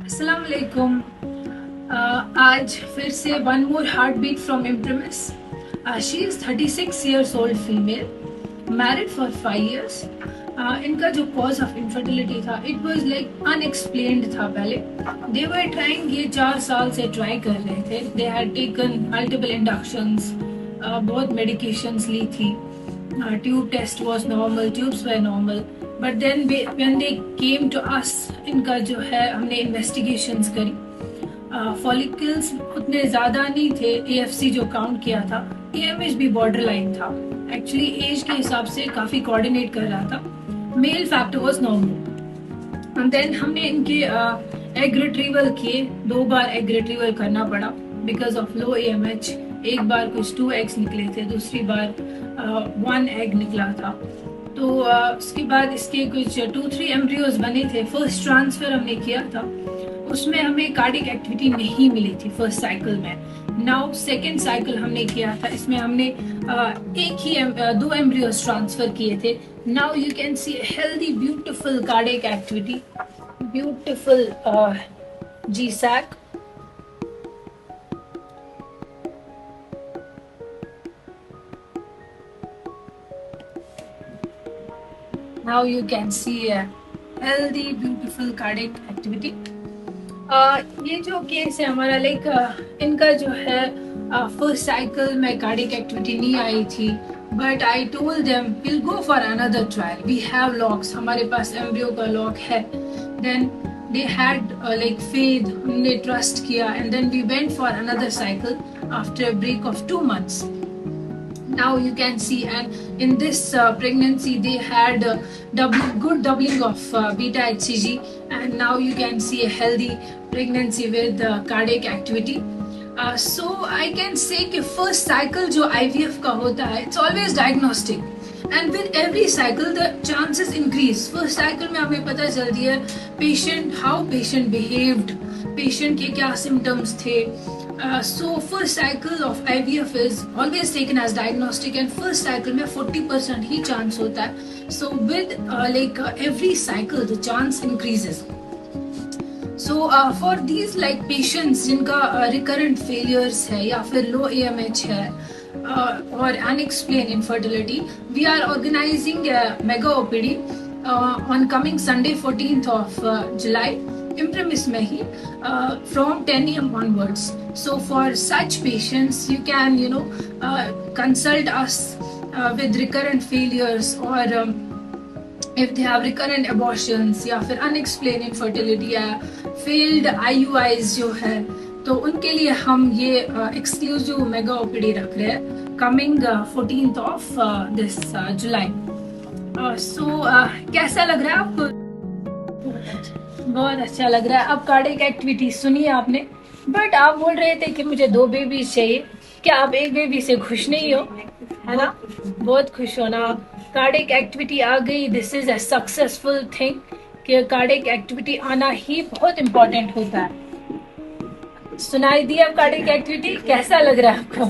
अस्सलाम वालेकुम। आज फिर से one more heart beat from Imprimis. She is 36 years old female, married for 5 years। इनका जो कॉज ऑफ इनफर्टिलिटी था इट वाज लाइक अनएक्सप्लेन्ड था। पहले दे वर ट्राइंग, ये 4 साल से ट्राई कर रहे थे। They had taken multiple inductions, बहुत मेडिकेशंस ली थी। Tube test was normal, tubes were normal, but then when they came to us, इनका जो है हमने इन्वेस्टिगेशंस करी। फॉलिकल्स उतने ज़्यादा नहीं थे, AFC जो काउंट किया था, AMH भी बॉर्डर लाइन था। एक्चुअली एज के हिसाब से काफ़ी कोऑर्डिनेट कर रहा था। Male factor was normal. And then हमने इनके एग रिट्रीवल किए। 2 बार एग रिट्रीवल करना पड़ा बिकॉज ऑफ लो AMH। एक बार कुछ 2 eggs निकले थे, दूसरी बार 1 egg निकला था। तो उसके बाद इसके कुछ 2-3 एम्ब्रियोज बने थे। फर्स्ट ट्रांसफर हमने किया था, उसमें हमें कार्डिक एक्टिविटी नहीं मिली थी फर्स्ट साइकिल में। नाउ सेकेंड साइकिल हमने किया था, इसमें हमने 2 एम्ब्रियोज ट्रांसफर किए थे। Now you can see healthy beautiful cardiac activity, beautiful GSAC। Now you can see a healthy, beautiful cardiac activity. ये जो केस है हमारा लाइक इनका जो है फर्स्ट साइकिल में कार्डियक एक्टिविटी नहीं आई थी, but I told them will go for another trial, we have locks, हमारे पास एम्ब्रियो का लॉक है। Then they had like faith, हमने ट्रस्ट किया, and then we went for another cycle after a break of 2 months. Now you can see, and in this pregnancy they had good doubling of beta HCG, and now you can see a healthy pregnancy with cardiac activity. So I can say कि first cycle जो IVF का होता है, it's always diagnostic, and with every cycle the chances increase. First cycle में हमें पता चलती है patient, how patient behaved, patient के क्या symptoms थे। So first cycle of IVF is always taken as diagnostic, and first cycle में 40% ही chance होता है। So with every cycle the chance increases. So for these like patients जिनका recurrent failures है या फिर low AMH है और unexplained infertility, we are organizing a mega OPD on coming Sunday 14th of July, Imprimis में ही, from 10 AM onwards. So for such patients you can consult us with recurrent failures, or if they have recurrent abortions या फिर unexplained infertility या failed IUIs जो है, तो उनके लिए हम ये exclusive mega OPD रख रहे हैं coming 14th of this July. So कैसा लग रहा है आपको? बहुत अच्छा लग रहा है। अब कार्डियक एक्टिविटी सुनी आपने, बट आप बोल रहे थे कि मुझे 2 बेबी चाहिए। क्या आप एक बेबी से खुश नहीं हो? है ना, बहुत खुश हो ना। कार्डियक एक्टिविटी आ गई, this is a successful thing कि कार्डियक एक्टिविटी आना ही बहुत इम्पोर्टेंट होता है। सुनाई दी अब कार्डियक एक्टिविटी, कैसा लग रहा है आपको?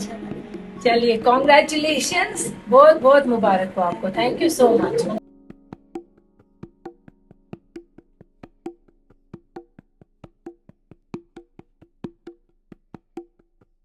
चलिए, कॉन्ग्रेचुलेशंस, बहुत बहुत मुबारक हो आपको। Thank you so much.